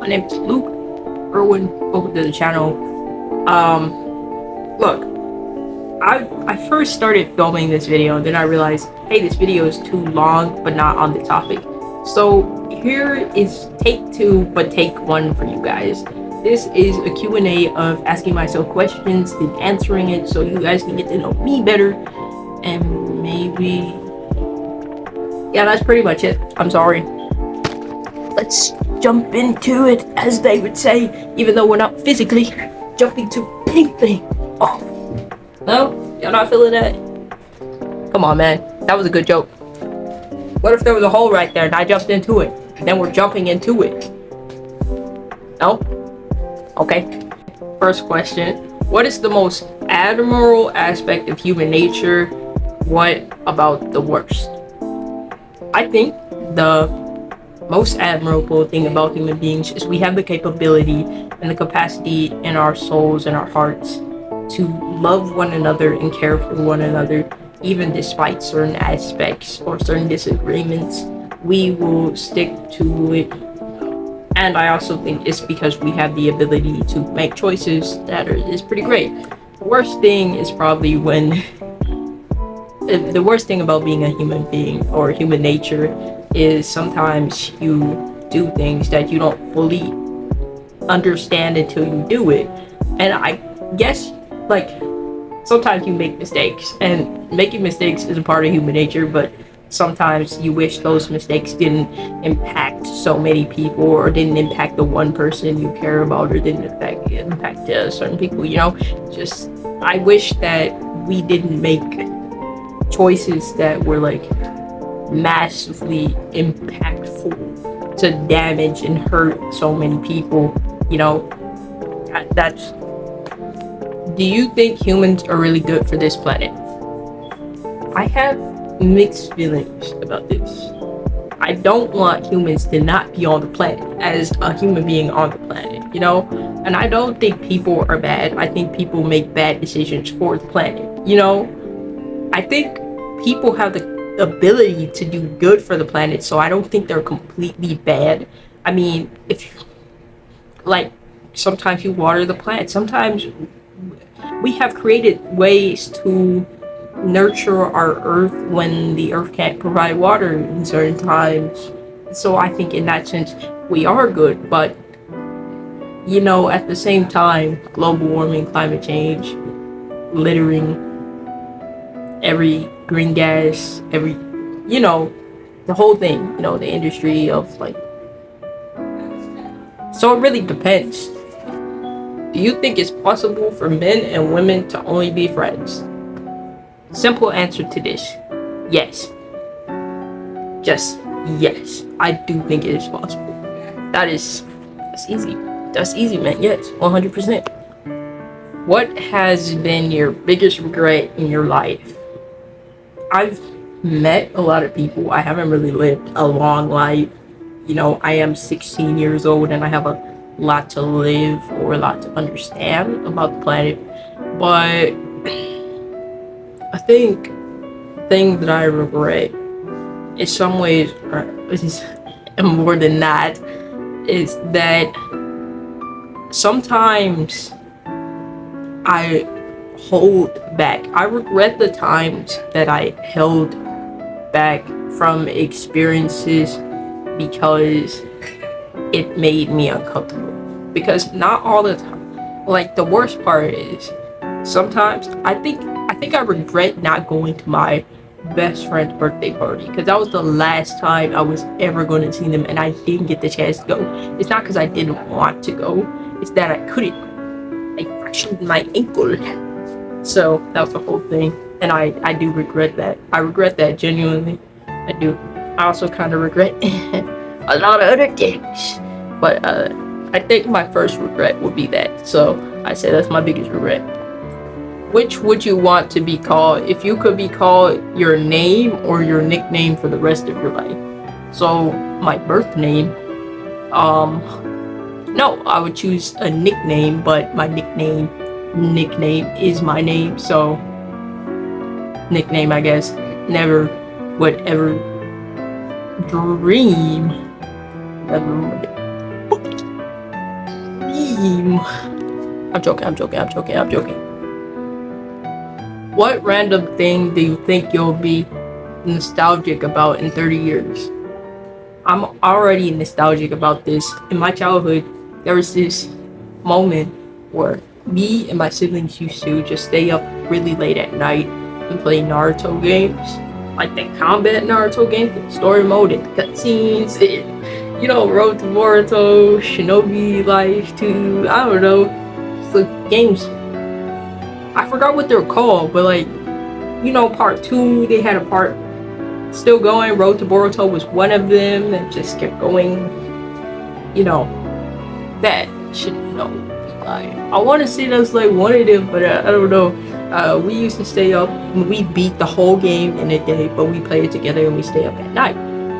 My name is Luke Irwin. Welcome to the channel. Look, I first started filming this video and then I realized, hey, this video is too long but not on the topic. So here is take 2 but take 1 for you guys. This is a Q&A of asking myself questions and answering it so you guys can get to know me better. And maybe, yeah, that's pretty much it. I'm sorry. Let's jump into it, as they would say, even though we're not physically jumping to anything. Oh, no? Y'all not feeling that? Come on, man. That was a good joke. What if there was a hole right there and I jumped into it? And then we're jumping into it. No? Okay. First question. What is the most admirable aspect of human nature? What about the worst? I think the most admirable thing about human beings is we have the capability and the capacity in our souls and our hearts to love one another and care for one another, even despite certain aspects or certain disagreements. We will stick to it. And I also think it's because we have the ability to make choices that is pretty great. The worst thing is probably when the worst thing about being a human being or human nature is sometimes you do things that you don't fully understand until you do it. And I guess, like, sometimes you make mistakes, and making mistakes is a part of human nature, but sometimes you wish those mistakes didn't impact so many people, or didn't impact the one person you care about, or didn't impact certain people, you know? Just, I wish that we didn't make choices that were like massively impactful to damage and hurt so many people, you know. That's, do you think humans are really good for this planet? I have mixed feelings about this. I don't want humans to not be on the planet as a human being on the planet, you know. And I don't think people are bad. I think people make bad decisions for the planet, you know. I think people have the ability to do good for the planet, so I don't think they're completely bad. I mean, if, like, sometimes you water the plant, sometimes we have created ways to nurture our earth when the earth can't provide water in certain times. So I think in that sense we are good, but you know, at the same time, global warming, climate change, littering, every green gas, every, you know, the whole thing, you know, the industry of, like, so it really depends. Do you think it's possible for men and women to only be friends? Simple answer to this: yes. Just yes. I do think it is possible. That's easy. That's easy, man. Yes, 100%. What has been your biggest regret in your life? I've met a lot of people. I haven't really lived a long life. You know, I am 16 years old and I have a lot to live or a lot to understand about the planet. But I think the thing that I regret in some ways, and more than that, is that sometimes I hold back. I regret the times that I held back from experiences because it made me uncomfortable. Because not all the time, like, the worst part is sometimes I think I regret not going to my best friend's birthday party, because that was the last time I was ever going to see them and I didn't get the chance to go. It's not because I didn't want to go, it's that I couldn't. I fractured my ankle. So that was the whole thing, and I do regret that. I regret that genuinely. I do. I also kind of regret a lot of other things, but I think my first regret would be that. So I say that's my biggest regret. Which would you want to be called if you could be called your name or your nickname for the rest of your life? So my birth name, no, I would choose a nickname, but my nickname is my name, so nickname, I guess. Never would ever dream, never would meme. I'm joking. What random thing do you think you'll be nostalgic about in 30 years? I'm already nostalgic about this. In my childhood, there was this moment where me and my siblings used to just stay up really late at night and play Naruto games. Like the combat Naruto games, the story mode and cutscenes, and Road to Boruto, Shinobi Life 2, I don't know. The games, I forgot what they're called, but part 2, they had a part still going. Road to Boruto was one of them that just kept going. That should be like, I want to say that's like one of them, but I don't know. We used to stay up. We beat the whole game in a day, but we play it together and we stay up at night.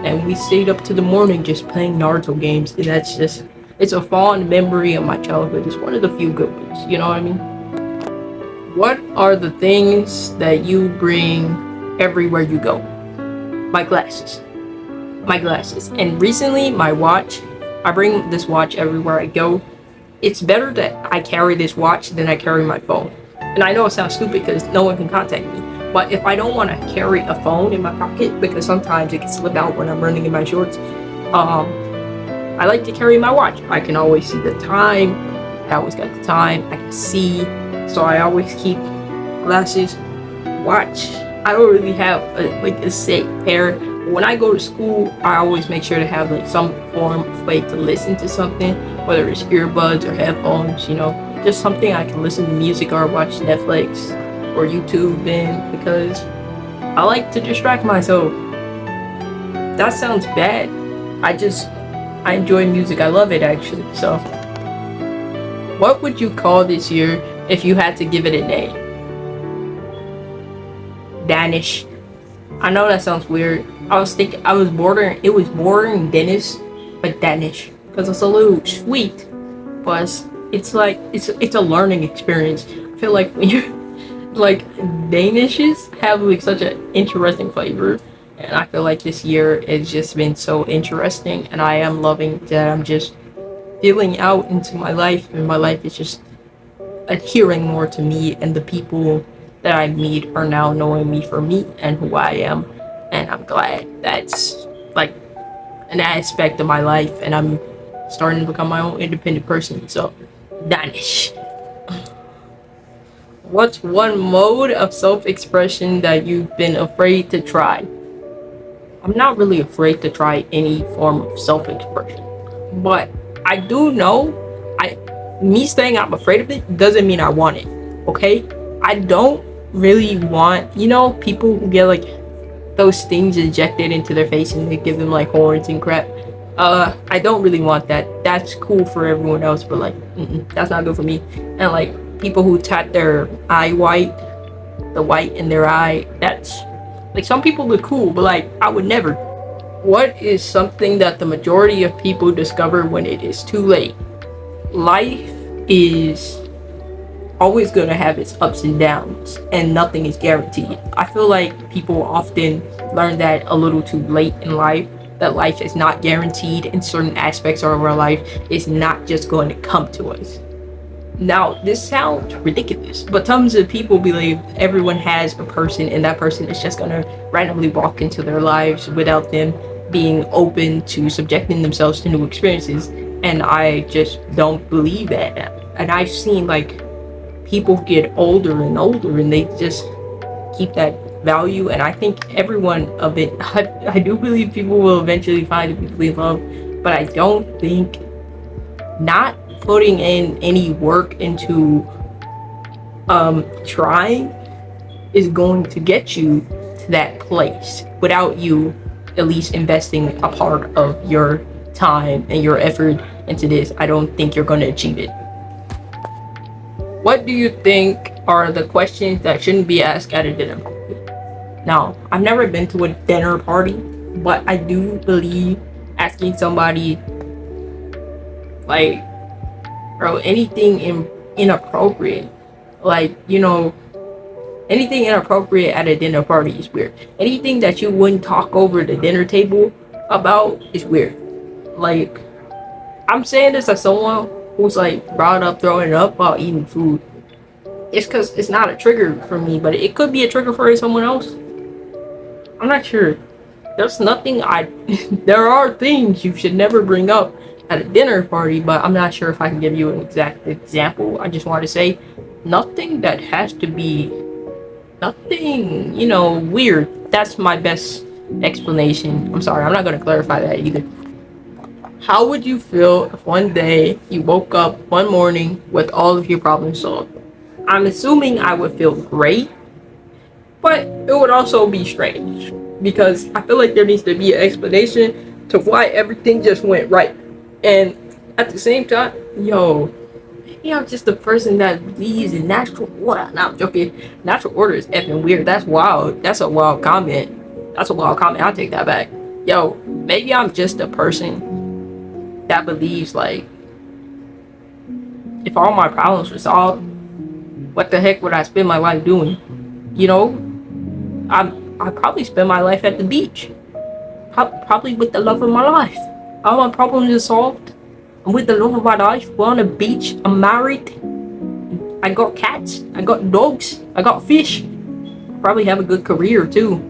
And we stayed up to the morning just playing Naruto games. And that's just, it's a fond memory of my childhood. It's one of the few good ones, you know what I mean? What are the things that you bring everywhere you go? My glasses. And recently, my watch. I bring this watch everywhere I go. It's better that I carry this watch than I carry my phone. And I know it sounds stupid because no one can contact me. But if I don't want to carry a phone in my pocket, because sometimes it can slip out when I'm running in my shorts, I like to carry my watch. I can always see the time. I always got the time. I can see. So I always keep glasses, watch. I don't really have a set pair. When I go to school, I always make sure to have some form of way to listen to something, whether it's earbuds or headphones, just something I can listen to music or watch Netflix or YouTube in, because I like to distract myself. That sounds bad. I enjoy music. I love it actually. So, what would you call this year if you had to give it a name? Danish. I know that sounds weird. It was bordering Dennis, but Danish, because it's a little sweet, but it's a learning experience. I feel like when you Danishes have such an interesting flavor, and I feel like this year has just been so interesting, and I am loving that I'm just feeling out into my life, and my life is just adhering more to me, and the people that I meet are now knowing me for me and who I am. And I'm glad that's an aspect of my life, and I'm starting to become my own independent person. So, Danish. What's one mode of self-expression that you've been afraid to try? I'm not really afraid to try any form of self-expression, but I do know me saying I'm afraid of it doesn't mean I want it. Okay? I don't really want, people who get those things injected into their face and they give them horns and crap. I don't really want that. That's cool for everyone else, but that's not good for me. And people who tat their eye white, the white in their eye, that's some people look cool, but I would never. What is something that the majority of people discover when it is too late? Life is always going to have its ups and downs, and nothing is guaranteed. I feel like people often learn that a little too late in life, that life is not guaranteed, and certain aspects of our life is not just going to come to us. Now, this sounds ridiculous, but tons of people believe everyone has a person, and that person is just going to randomly walk into their lives without them being open to subjecting themselves to new experiences. And I just don't believe that. And I've seen people get older and older, and they just keep that value. And I think everyone of it, I do believe people will eventually find the people they love, but I don't think not putting in any work into trying is going to get you to that place without you at least investing a part of your time and your effort into this. I don't think you're going to achieve it. What do you think are the questions that shouldn't be asked at a dinner party? Now, I've never been to a dinner party, but I do believe asking somebody anything inappropriate, anything inappropriate at a dinner party is weird. Anything that you wouldn't talk over the dinner table about is weird. I'm saying this as someone who's like brought up throwing up while eating food. It's because it's not a trigger for me, but it could be a trigger for someone else. I'm not sure. There's nothing there are things you should never bring up at a dinner party, but I'm not sure if I can give you an exact example. I just want to say nothing that has to be nothing, weird. That's my best explanation. I'm sorry, I'm not going to clarify that either. How would you feel if one day you woke up one morning with all of your problems solved? I'm assuming I would feel great, but it would also be strange because I feel like there needs to be an explanation to why everything just went right. And at the same time, maybe I'm just the person that believes in natural order. No, I'm joking. Natural order is effing weird. That's wild. That's a wild comment. I'll take that back. Maybe I'm just a person that believes like if all my problems were solved, what the heck would I spend my life doing? I probably spend my life at the beach, probably with the love of my life. All my problems are solved. I'm with the love of my life. We're on a beach. I'm married. I got cats. I got dogs. I got fish. Probably have a good career too.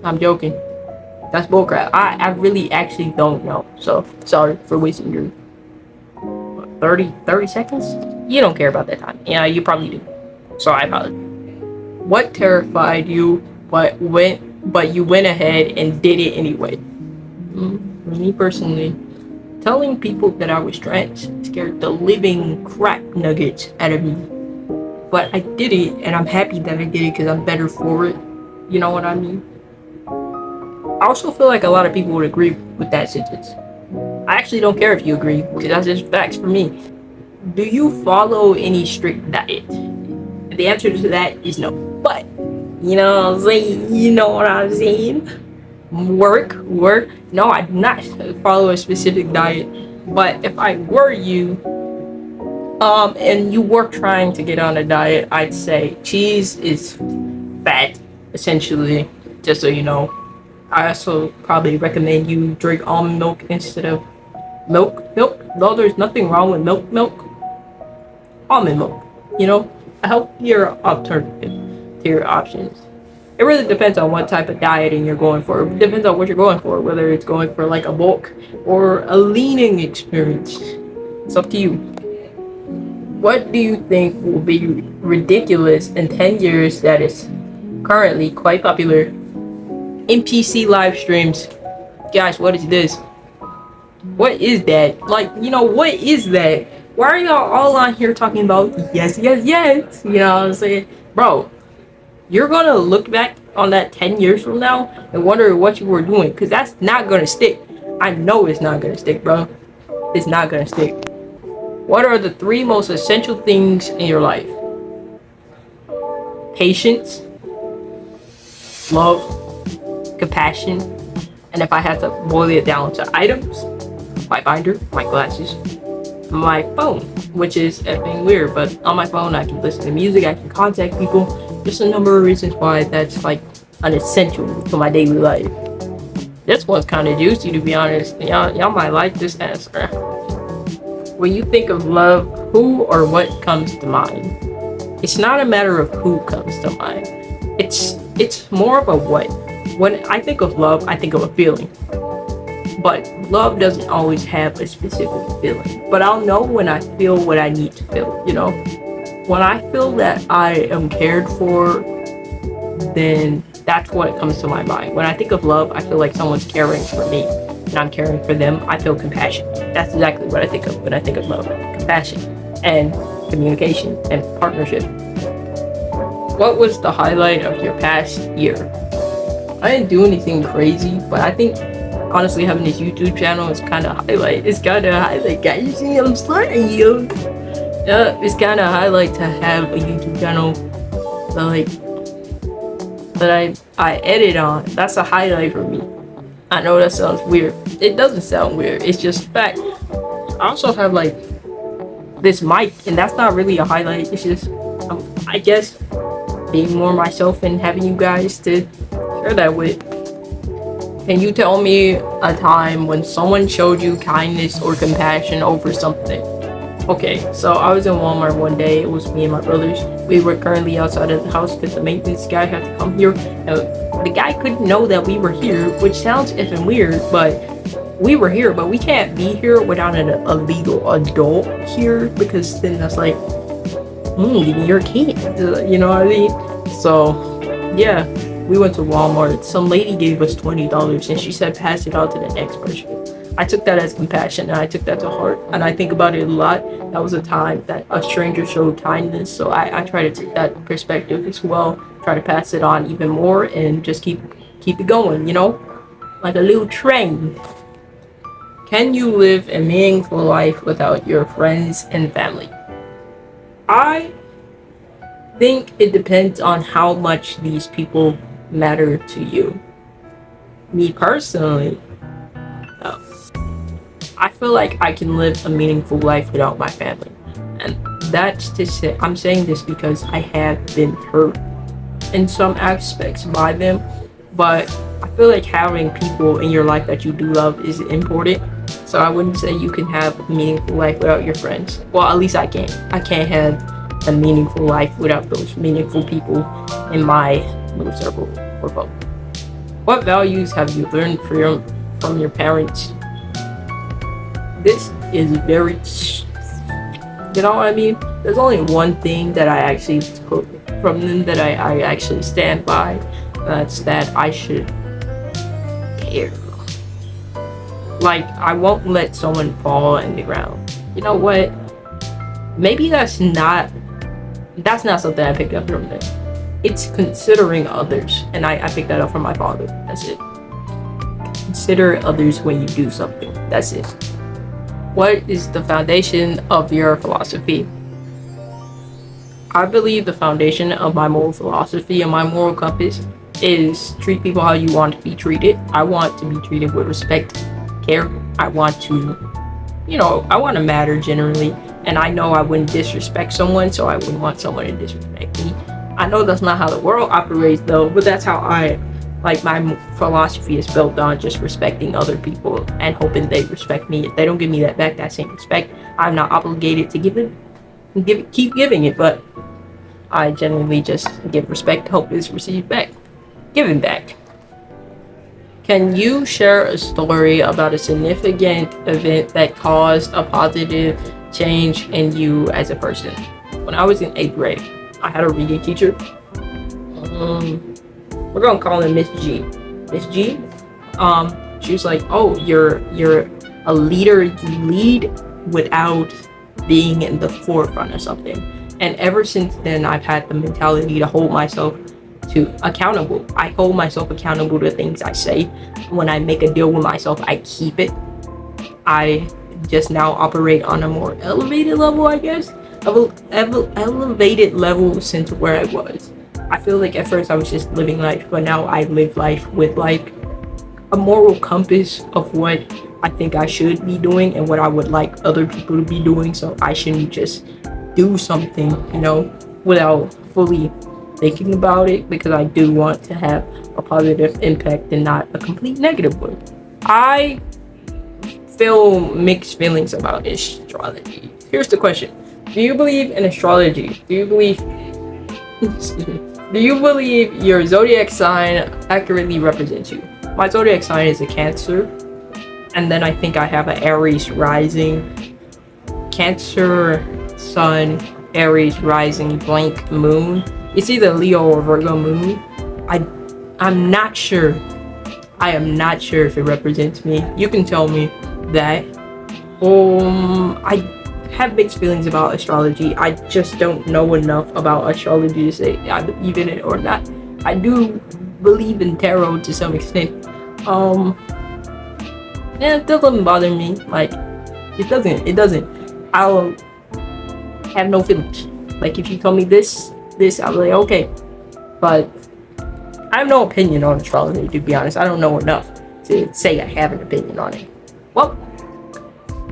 I'm joking. That's bullcrap. I really actually don't know. So sorry for wasting your 30 seconds. You don't care about that time. Yeah, you probably do. So I apologize. What terrified you, but you went ahead and did it anyway? Me personally, telling people that I was trans scared the living crap nuggets out of me. But I did it, and I'm happy that I did it because I'm better for it. You know what I mean? I also feel like a lot of people would agree with that sentence. I actually don't care if you agree, because that's just facts for me. Do you follow any strict diet? The answer to that is no. But, you know what I'm saying? Work. No, I do not follow a specific diet. But if I were you, and you were trying to get on a diet, I'd say cheese is fat, essentially, just so you know. I also probably recommend you drink almond milk instead of milk. Though there's nothing wrong with milk. Almond milk, a healthier alternative to your options. It really depends on what type of dieting you're going for. It depends on what you're going for, whether it's going for like a bulk or a leaning experience. It's up to you. What do you think will be ridiculous in 10 years that is currently quite popular? NPC live streams. Guys, what is this? What is that? What is that? Why are y'all all on here talking about yes? You know what I'm saying? Bro, you're gonna look back on that 10 years from now and wonder what you were doing, because that's not gonna stick. I know it's not gonna stick, bro. It's not gonna stick. What are the 3 most essential things in your life? Patience, love, compassion, and if I had to boil it down to items, my binder, my glasses, my phone, which is effing weird, but on my phone I can listen to music, I can contact people. Just a number of reasons why that's like an essential to my daily life. This one's kind of juicy, to be honest. Y'all might like this answer. When you think of love, who or what comes to mind? It's not a matter of who comes to mind. It's more of a what. When I think of love, I think of a feeling. But love doesn't always have a specific feeling. But I'll know when I feel what I need to feel, When I feel that I am cared for, then that's what comes to my mind. When I think of love, I feel like someone's caring for me and I'm caring for them. I feel compassion. That's exactly what I think of when I think of love. Compassion and communication and partnership. What was the highlight of your past year? I didn't do anything crazy, but I think honestly having this YouTube channel is kind of highlight. It's kind of highlight, guys. You see, I'm starting you. It's kind of highlight to have a YouTube channel that I edit on. That's a highlight for me. I know that sounds weird. It doesn't sound weird. It's just fact. I also have this mic, and that's not really a highlight. It's just I guess being more myself and having you guys to share that with. Can you tell me a time when someone showed you kindness or compassion over something? Okay, so I was in Walmart one day. It was me and my brothers. We were currently outside of the house because the maintenance guy had to come here. And the guy couldn't know that we were here, which sounds effing weird, but we were here. But we can't be here without a legal adult here because then that's like, you're a kid. You know what I mean? So, yeah, we went to Walmart. Some lady gave us $20 and she said, pass it on to the next person. I took that as compassion and I took that to heart. And I think about it a lot. That was a time that a stranger showed kindness. So I try to take that perspective as well. Try to pass it on even more and just keep it going, like a little train. Can you live a meaningful life without your friends and family? I think it depends on how much these people matter to you. Me personally, I feel like I can live a meaningful life without my family. And that's to say, I'm saying this because I have been hurt in some aspects by them. But I feel like having people in your life that you do love is important. So I wouldn't say you can have a meaningful life without your friends. Well, at least I can't. I can't have a meaningful life without those meaningful people in my little circle or both. What values have you learned from your parents? This is very, you know what I mean? There's only one thing that I actually took from them that I actually stand by. That's that I should care. Like, I won't let someone fall in the ground. You know what? Maybe that's not something I picked up from them. It's considering others. And I picked that up from my father. That's it. Consider others when you do something. That's it. What is the foundation of your philosophy? I believe the foundation of my moral philosophy and my moral compass is treat people how you want to be treated. I want to be treated with respect, care. I want to matter generally. And I know I wouldn't disrespect someone, so I wouldn't want someone to disrespect me. I know that's not how the world operates though, but that's how my philosophy is built on just respecting other people and hoping they respect me. If they don't give me that same respect, I'm not obligated to keep giving it, but I genuinely just give respect, hope is received back, given back. Can you share a story about a significant event that caused a positive change in you as a person? When I was in 8th grade, I had a reading teacher. We're gonna call her Miss G. Miss G, she was like, "Oh, you're a leader. You lead without being in the forefront of something." And ever since then, I've had the mentality to hold myself accountable. I hold myself accountable to things I say. When I make a deal with myself, I keep it. I just now operate on a more elevated level, I guess. Elevated level since where I was. I feel like at first I was just living life, but now I live life with like a moral compass of what I think I should be doing and what I would like other people to be doing. So I shouldn't just do something, without fully thinking about it, because I do want to have a positive impact and not a complete negative one. I feel mixed feelings about astrology. Here's the question. Do you believe in astrology? Do you believe your zodiac sign accurately represents you? My zodiac sign is a Cancer, and then I think I have an Aries rising, Cancer, Sun, Aries rising, blank moon. It's either Leo or Virgo moon. I'm not sure. I am not sure if it represents me. You can tell me that. I have mixed feelings about astrology. I just don't know enough about astrology to say I believe in it or not. I do believe in tarot to some extent. It doesn't bother me. Like, it doesn't. I'll have no feelings. Like, if you tell me this, I'll be like, okay. But I have no opinion on astrology, to be honest. I don't know enough to say I have an opinion on it. Well,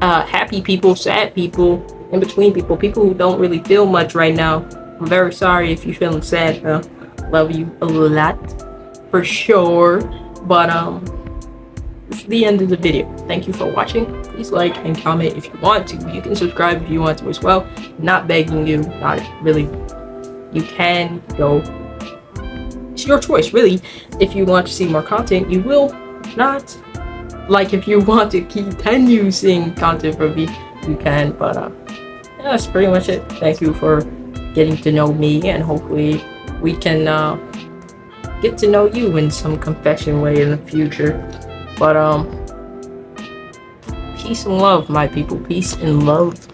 happy people, sad people, in between people who don't really feel much right now. I'm very sorry if you're feeling sad though. Love you a lot, for sure. But that's the end of the video. Thank you for watching. Please like and comment if you want to. You can subscribe if you want to as well. Not begging you, not really. You can go. It's your choice, really. If you want to see more content, you will. Not. Like, if you want to continue seeing content from me, you can. But yeah, that's pretty much it. Thank you for getting to know me, and hopefully we can get to know you in some confession way in the future. But peace and love, my people. Peace and love.